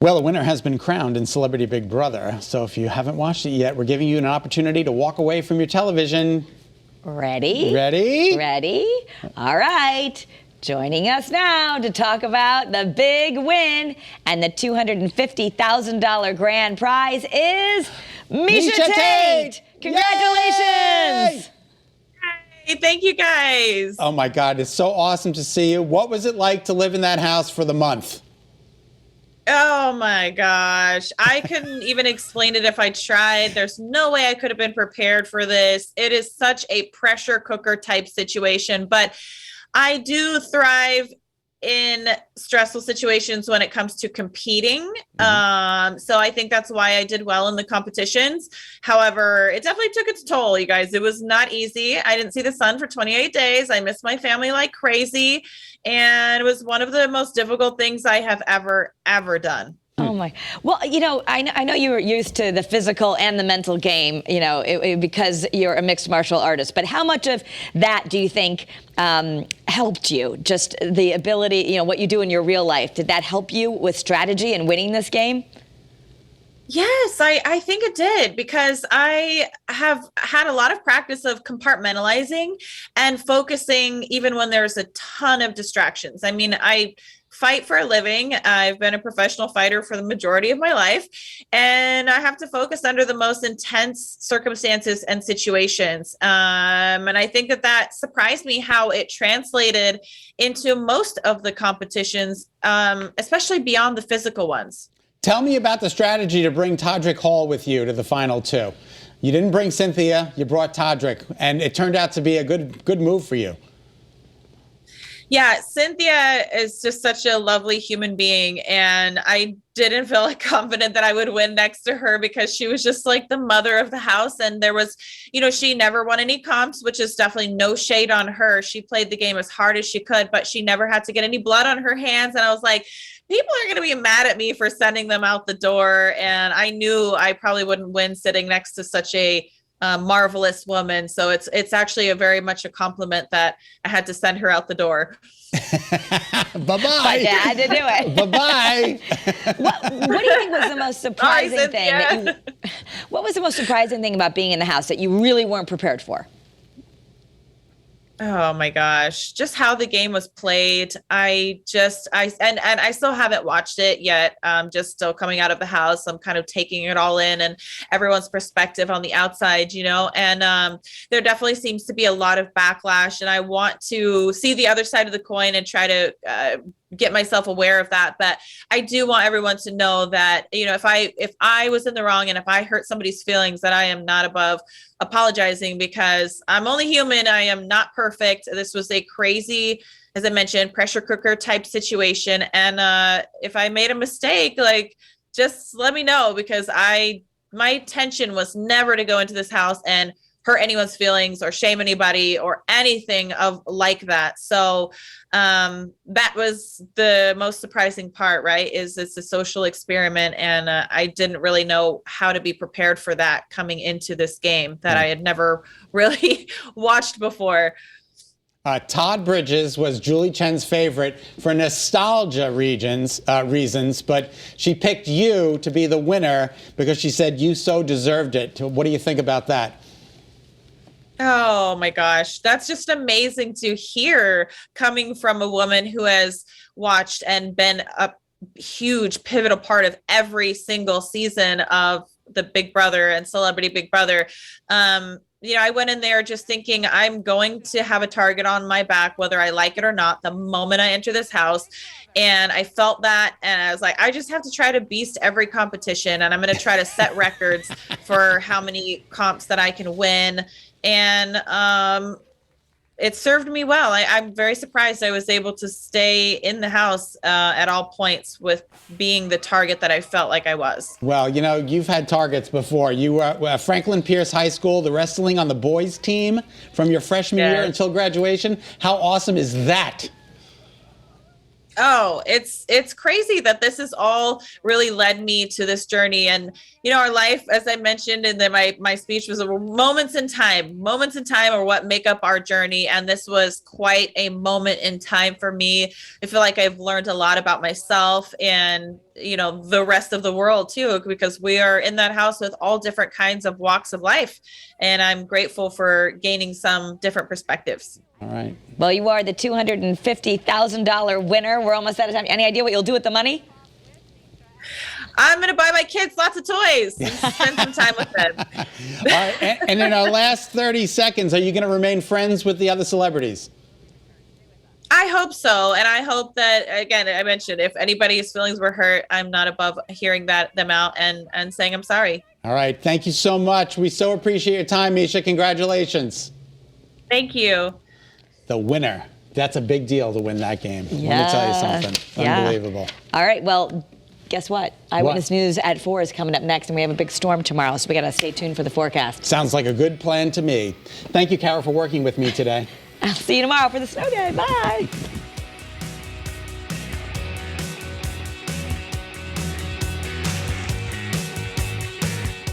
Well, a winner has been crowned in Celebrity Big Brother. So if you haven't watched it yet, we're giving you an opportunity to walk away from your television. Ready? Ready? Ready? All right. Joining us now to talk about the big win and the $250,000 grand prize is Miesha Tate. Congratulations! Hey, thank you guys. Oh my God, it's so awesome to see you. What was it like to live in that house for the month? Oh my gosh. I couldn't even explain it if I tried. There's no way I could have been prepared for this. It is such a pressure cooker type situation, but I do thrive in stressful situations when it comes to competing. So I think that's why I did well in the competitions. However, it definitely took its toll, you guys. It was not easy. I didn't see the sun for 28 days. I missed my family like crazy. And it was one of the most difficult things I have ever done. Oh my! Well, I know you were used to the physical and the mental game, because you're a mixed martial artist. But how much of that do you think helped you? Just the ability, what you do in your real life, did that help you with strategy and winning this game? Yes, I think it did, because I have had a lot of practice of compartmentalizing and focusing even when there's a ton of distractions. I mean, I fight for a living. I've been a professional fighter for the majority of my life, and I have to focus under the most intense circumstances and situations. And I think that surprised me how it translated into most of the competitions, especially beyond the physical ones. Tell me about the strategy to bring Todrick Hall with you to the final two. You didn't bring Cynthia, you brought Todrick, and it turned out to be a good move for you. Yeah, Cynthia is just such a lovely human being, and I didn't feel like confident that I would win next to her because she was just like the mother of the house. And there was, she never won any comps, which is definitely no shade on her. She played the game as hard as she could, but she never had to get any blood on her hands. And I was like, people are going to be mad at me for sending them out the door. And I knew I probably wouldn't win sitting next to such a marvelous woman. So it's actually very much a compliment that I had to send her out the door. Bye-bye. But I had to do it. Bye-bye. What do you think was the most surprising thing? What was the most surprising thing about being in the house that you really weren't prepared for? Oh my gosh, just how the game was played. I still haven't watched it yet. Just still coming out of the house. I'm kind of taking it all in and everyone's perspective on the outside, and there definitely seems to be a lot of backlash, and I want to see the other side of the coin and try to get myself aware of that. But I do want everyone to know that, if I was in the wrong and if I hurt somebody's feelings, that I am not above apologizing, because I'm only human. I am not perfect. This was a crazy, as I mentioned, pressure cooker type situation. And if I made a mistake, just let me know, because my intention was never to go into this house and hurt anyone's feelings or shame anybody or anything of like that. So that was the most surprising part, right? Is it's a social experiment, and I didn't really know how to be prepared for that coming into this game that I had never really watched before. Todd Bridges was Julie Chen's favorite for nostalgia reasons, but she picked you to be the winner because she said you so deserved it. What do you think about that? Oh my gosh, that's just amazing to hear coming from a woman who has watched and been a huge pivotal part of every single season of the Big Brother and Celebrity Big Brother. I went in there just thinking I'm going to have a target on my back, whether I like it or not, the moment I enter this house. And I felt that, and I was like, I just have to try to beast every competition, and I'm going to try to set records for how many comps that I can win. And it served me well. I'm very surprised I was able to stay in the house at all points with being the target that I felt like I was. Well, you've had targets before. You were at Franklin Pierce High School, the wrestling on the boys team from your freshman year until graduation. How awesome is that? Oh, it's crazy that this has all really led me to this journey. And our life, as I mentioned in my speech, was moments in time. Moments in time are what make up our journey, and this was quite a moment in time for me. I feel like I've learned a lot about myself and the rest of the world too, because we are in that house with all different kinds of walks of life, and I'm grateful for gaining some different perspectives. All right. Well, you are the $250,000 winner. We're almost out of time. Any idea what you'll do with the money? I'm going to buy my kids lots of toys and spend some time with them. All right. And in our last 30 seconds, are you going to remain friends with the other celebrities? I hope so. And I hope that, again, I mentioned, if anybody's feelings were hurt, I'm not above hearing them out and saying I'm sorry. All right. Thank you so much. We so appreciate your time, Miesha. Congratulations. Thank you. The winner. That's a big deal to win that game. Let me tell you something. Yeah. Unbelievable. All right. Well, guess what? Eyewitness News at 4 is coming up next, and we have a big storm tomorrow, so we got to stay tuned for the forecast. Sounds like a good plan to me. Thank you, Kara, for working with me today. I'll see you tomorrow for the snow day. Bye.